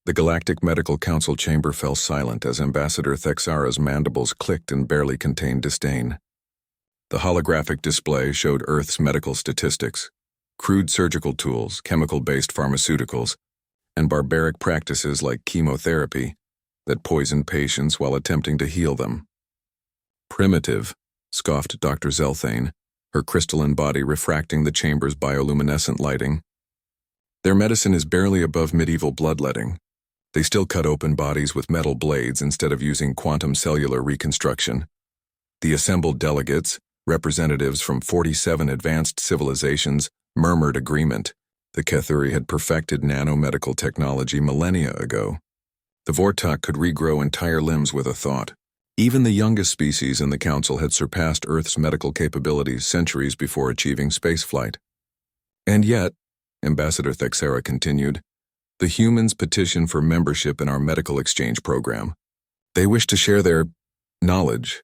The Galactic Medical Council chamber fell silent as Ambassador Thexara's mandibles clicked and barely contained disdain. The holographic display showed Earth's medical statistics, crude surgical tools, chemical-based pharmaceuticals, and barbaric practices like chemotherapy that poisoned patients while attempting to heal them. Primitive, scoffed Dr. Zelthane, her crystalline body refracting the chamber's bioluminescent lighting. Their medicine is barely above medieval bloodletting. They still cut open bodies with metal blades instead of using quantum cellular reconstruction. The assembled delegates, representatives from 47 advanced civilizations, murmured agreement. The Kethuri had perfected nanomedical technology millennia ago. The Vortok could regrow entire limbs with a thought. Even the youngest species in the Council had surpassed Earth's medical capabilities centuries before achieving spaceflight. And yet, Ambassador Thexara continued, the humans petition for membership in our medical exchange program. They wish to share their knowledge.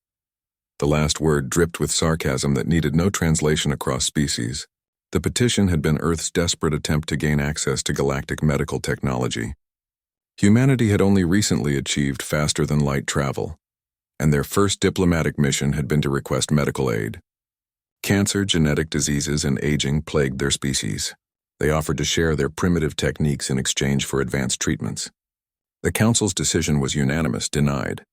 The last word dripped with sarcasm that needed no translation across species. The petition had been Earth's desperate attempt to gain access to galactic medical technology. Humanity had only recently achieved faster-than-light travel, and their first diplomatic mission had been to request medical aid. Cancer, genetic diseases, and aging plagued their species. They offered to share their primitive techniques in exchange for advanced treatments. The Council's decision was unanimous, denied.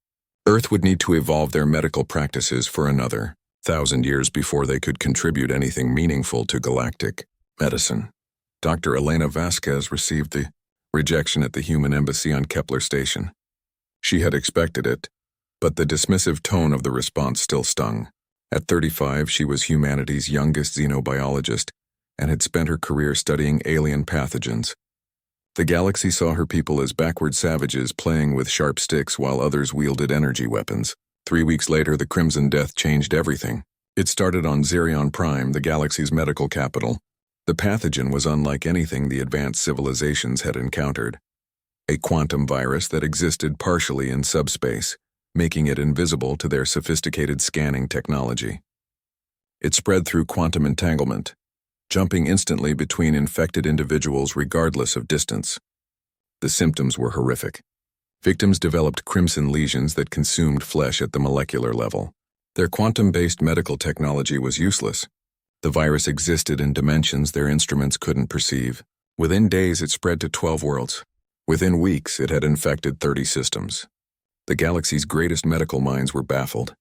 Earth would need to evolve their medical practices for another 1,000 years before they could contribute anything meaningful to galactic medicine. Dr. Elena Vasquez received the rejection at the human embassy on Kepler Station. She had expected it, but the dismissive tone of the response still stung. At 35, she was humanity's youngest xenobiologist and had spent her career studying alien pathogens. The galaxy saw her people as backward savages playing with sharp sticks while others wielded energy weapons. 3 weeks later, the Crimson Death changed everything. It started on Xerion Prime, the galaxy's medical capital. The pathogen was unlike anything the advanced civilizations had encountered. A quantum virus that existed partially in subspace, making it invisible to their sophisticated scanning technology. It spread through quantum entanglement, jumping instantly between infected individuals regardless of distance. The symptoms were horrific. Victims developed crimson lesions that consumed flesh at the molecular level. Their quantum-based medical technology was useless. The virus existed in dimensions their instruments couldn't perceive. Within days, it spread to 12 worlds. Within weeks, it had infected 30 systems. The galaxy's greatest medical minds were baffled.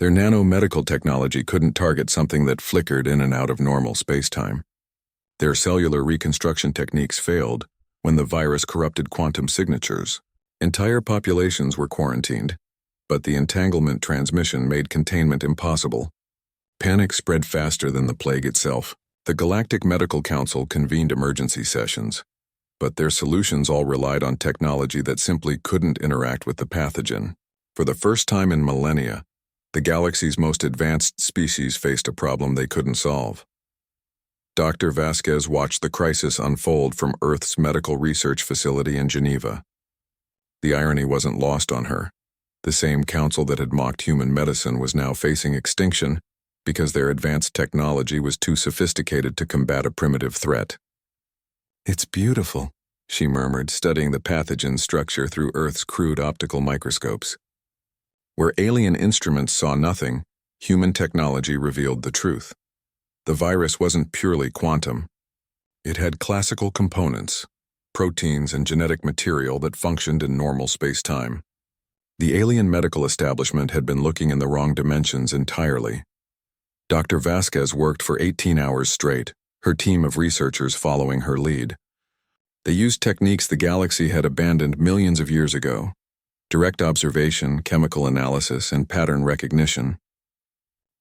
Their nanomedical technology couldn't target something that flickered in and out of normal space-time. Their cellular reconstruction techniques failed when the virus corrupted quantum signatures. Entire populations were quarantined, but the entanglement transmission made containment impossible. Panic spread faster than the plague itself. The Galactic Medical Council convened emergency sessions, but their solutions all relied on technology that simply couldn't interact with the pathogen. For the first time in millennia, the galaxy's most advanced species faced a problem they couldn't solve. Dr. Vasquez watched the crisis unfold from Earth's medical research facility in Geneva. The irony wasn't lost on her. The same council that had mocked human medicine was now facing extinction because their advanced technology was too sophisticated to combat a primitive threat. "It's beautiful," she murmured, studying the pathogen's structure through Earth's crude optical microscopes. Where alien instruments saw nothing, human technology revealed the truth. The virus wasn't purely quantum. It had classical components, proteins and genetic material that functioned in normal space-time. The alien medical establishment had been looking in the wrong dimensions entirely. Dr. Vasquez worked for 18 hours straight, her team of researchers following her lead. They used techniques the galaxy had abandoned millions of years ago: direct observation, chemical analysis, and pattern recognition.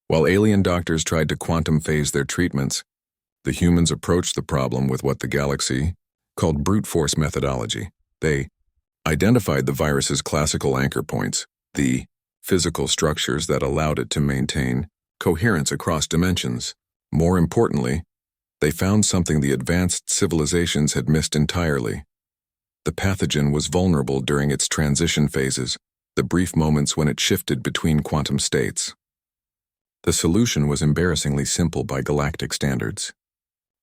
While alien doctors tried to quantum phase their treatments, the humans approached the problem with what the galaxy called brute force methodology. They identified the virus's classical anchor points, the physical structures that allowed it to maintain coherence across dimensions. More importantly, they found something the advanced civilizations had missed entirely. The pathogen was vulnerable during its transition phases, the brief moments when it shifted between quantum states. The solution was embarrassingly simple by galactic standards.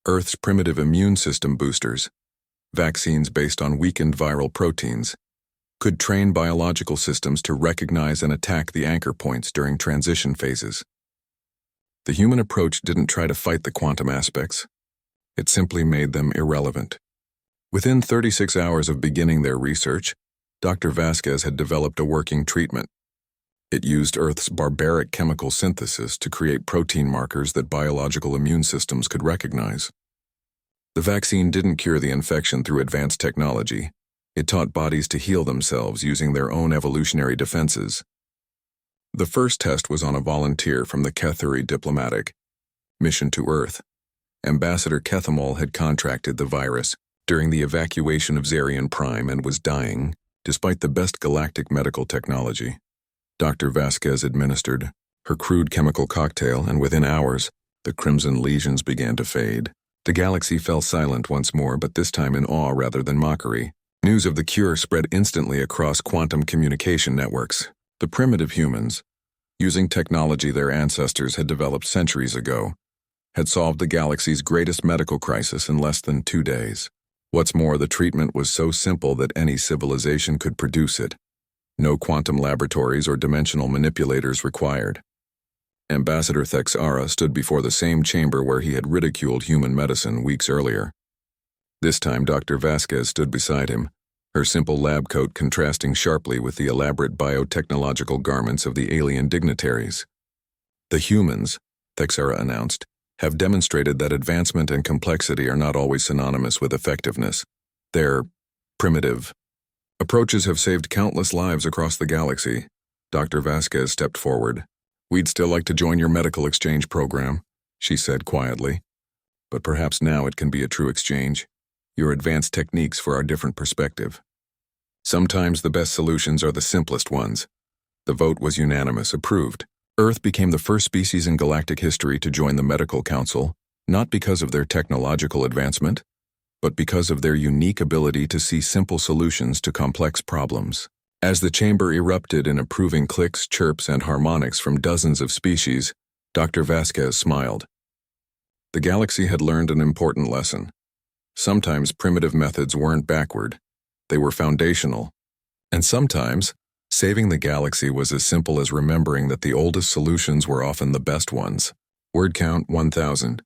Earth's primitive immune system boosters, vaccines based on weakened viral proteins, could train biological systems to recognize and attack the anchor points during transition phases. The human approach didn't try to fight the quantum aspects. It simply made them irrelevant. Within 36 hours of beginning their research, Dr. Vasquez had developed a working treatment. It used Earth's barbaric chemical synthesis to create protein markers that biological immune systems could recognize. The vaccine didn't cure the infection through advanced technology. It taught bodies to heal themselves using their own evolutionary defenses. The first test was on a volunteer from the Kethuri diplomatic mission to Earth. Ambassador Kethamol had contracted the virus during the evacuation of Zarian Prime and was dying, despite the best galactic medical technology. Dr. Vasquez administered her crude chemical cocktail, and within hours, the crimson lesions began to fade. The galaxy fell silent once more, but this time in awe rather than mockery. News of the cure spread instantly across quantum communication networks. The primitive humans, using technology their ancestors had developed centuries ago, had solved the galaxy's greatest medical crisis in less than 2 days. What's more, the treatment was so simple that any civilization could produce it. No quantum laboratories or dimensional manipulators required. Ambassador Thexara stood before the same chamber where he had ridiculed human medicine weeks earlier. This time Dr. Vasquez stood beside him, her simple lab coat contrasting sharply with the elaborate biotechnological garments of the alien dignitaries. The humans, Thexara announced, have demonstrated that advancement and complexity are not always synonymous with effectiveness. Their primitive approaches have saved countless lives across the galaxy. Dr. Vasquez stepped forward. "We'd still like to join your medical exchange program," she said quietly. "But perhaps now it can be a true exchange. Your advanced techniques for our different perspective. Sometimes the best solutions are the simplest ones." The vote was unanimous, approved. Earth became the first species in galactic history to join the Medical Council, not because of their technological advancement, but because of their unique ability to see simple solutions to complex problems. As the chamber erupted in approving clicks, chirps, and harmonics from dozens of species, Dr. Vasquez smiled. The galaxy had learned an important lesson. Sometimes primitive methods weren't backward, they were foundational. And sometimes, saving the galaxy was as simple as remembering that the oldest solutions were often the best ones. Word count 1,000.